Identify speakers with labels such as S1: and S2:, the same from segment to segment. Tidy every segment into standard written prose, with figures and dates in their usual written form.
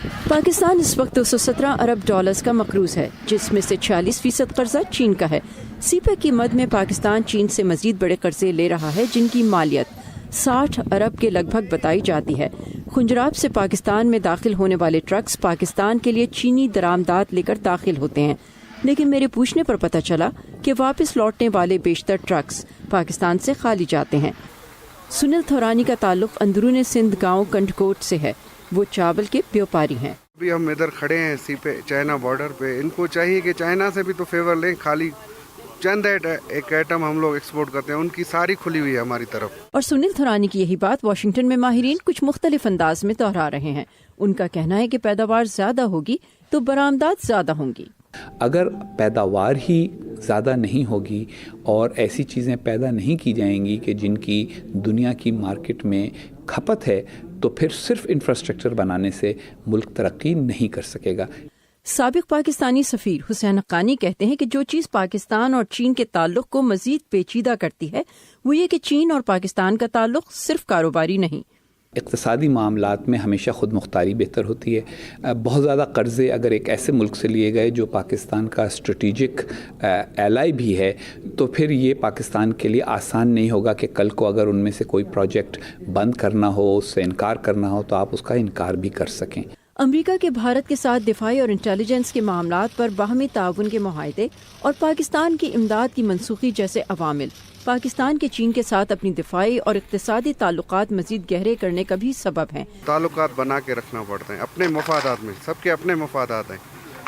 S1: پاکستان اس وقت 217 ارب ڈالرز کا مقروض ہے، جس میں سے 46% قرضہ چین کا ہے۔ سی پیک کی مد میں پاکستان چین سے مزید بڑے قرضے لے رہا ہے، جن کی مالیت 60 ارب کے لگ بھگ بتائی جاتی ہے۔ خنجراب سے پاکستان میں داخل ہونے والے ٹرکس پاکستان کے لیے چینی درآمدات لے کر داخل ہوتے ہیں، لیکن میرے پوچھنے پر پتہ چلا کہ واپس لوٹنے والے بیشتر ٹرکس پاکستان سے خالی جاتے ہیں۔ سنیل تھورانی کا تعلق اندرون سندھ گاؤں کنڈکوٹ سے ہے، وہ چاول کے بیوپاری ہیں۔
S2: ابھی ہم ادھر کھڑے ہیں سی پہ چائنا بارڈر پہ، ان کو چاہیے کہ چائنا سے بھی تو فیور لیں، خالی چند ایک ایٹم ہم لوگ ایکسپورٹ کرتے ہیں، ان کی ساری کھلی ہوئی ہے ہماری طرف۔
S1: اور سنیل تھورانی کی یہی بات واشنگٹن میں ماہرین کچھ مختلف انداز میں دہرا رہے ہیں۔ ان کا کہنا ہے کہ پیداوار زیادہ ہوگی تو برآمدات زیادہ ہوں گی۔
S3: اگر پیداوار ہی زیادہ نہیں ہوگی اور ایسی چیزیں پیدا نہیں کی جائیں گی کہ جن کی دنیا کی مارکیٹ میں کھپت ہے، تو پھر صرف انفراسٹرکچر بنانے سے ملک ترقی نہیں کر سکے گا۔
S1: سابق پاکستانی سفیر حسین حقانی کہتے ہیں کہ جو چیز پاکستان اور چین کے تعلق کو مزید پیچیدہ کرتی ہے وہ یہ کہ چین اور پاکستان کا تعلق صرف کاروباری نہیں۔
S3: اقتصادی معاملات میں ہمیشہ خود مختاری بہتر ہوتی ہے۔ بہت زیادہ قرضے اگر ایک ایسے ملک سے لیے گئے جو پاکستان کا اسٹریٹجک ایلائی بھی ہے، تو پھر یہ پاکستان کے لیے آسان نہیں ہوگا کہ کل کو اگر ان میں سے کوئی پروجیکٹ بند کرنا ہو، اس سے انکار کرنا ہو، تو آپ اس کا انکار بھی کر سکیں۔
S1: امریکہ کے بھارت کے ساتھ دفاعی اور انٹیلیجنس کے معاملات پر باہمی تعاون کے معاہدے اور پاکستان کی امداد کی منسوخی جیسے عوامل پاکستان کے چین کے ساتھ اپنی دفاعی اور اقتصادی تعلقات مزید گہرے کرنے کا بھی سبب ہیں۔
S2: تعلقات بنا کے رکھنا پڑتے ہیں اپنے مفادات میں، سب کے اپنے مفادات ہیں۔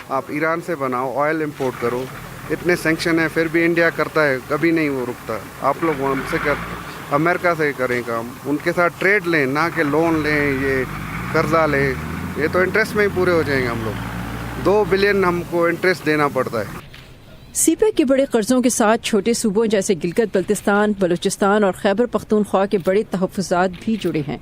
S2: آپ ایران سے بناؤ، آئل امپورٹ کرو، اتنے سینکشن ہیں پھر بھی انڈیا کرتا ہے، کبھی نہیں وہ رکتا۔ آپ لوگ ہم سے امریکہ سے کریں کام، ان کے ساتھ ٹریڈ لیں، نہ کہ لون لیں، یہ قرضہ لیں، یہ تو انٹرسٹ میں ہی پورے ہو جائیں گے۔ ہم لوگ 2 بلین ہم کو انٹرسٹ دینا پڑتا ہے۔
S1: سی پیک کے بڑے قرضوں کے ساتھ چھوٹے صوبوں جیسے گلگت بلتستان، بلوچستان اور خیبر پختونخوا کے بڑے تحفظات بھی جڑے ہیں۔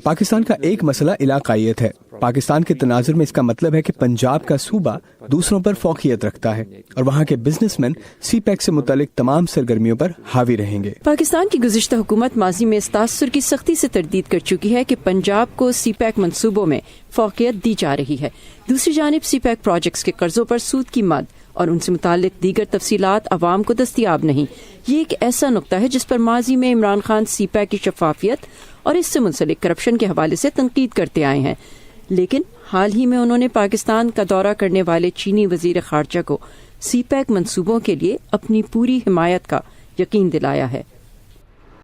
S4: پاکستان کا ایک مسئلہ علاقائیت ہے۔ پاکستان کے تناظر میں اس کا مطلب ہے کہ پنجاب کا صوبہ دوسروں پر فوقیت رکھتا ہے اور وہاں کے بزنس مین سی پیک سے متعلق تمام سرگرمیوں پر حاوی رہیں گے۔
S1: پاکستان کی گزشتہ حکومت ماضی میں اس تاثر کی سختی سے تردید کر چکی ہے کہ پنجاب کو سی پیک منصوبوں میں فوقیت دی جا رہی ہے۔ دوسری جانب سی پیک پروجیکٹس کے قرضوں پر سود کی مد اور ان سے متعلق دیگر تفصیلات عوام کو دستیاب نہیں۔ یہ ایک ایسا نقطہ ہے جس پر ماضی میں عمران خان سی پیک کی شفافیت اور اس سے منسلک کرپشن کے حوالے سے تنقید کرتے آئے ہیں، لیکن حال ہی میں انہوں نے پاکستان کا دورہ کرنے والے چینی وزیر خارجہ کو سی پیک منصوبوں کے لیے اپنی پوری حمایت کا یقین دلایا ہے۔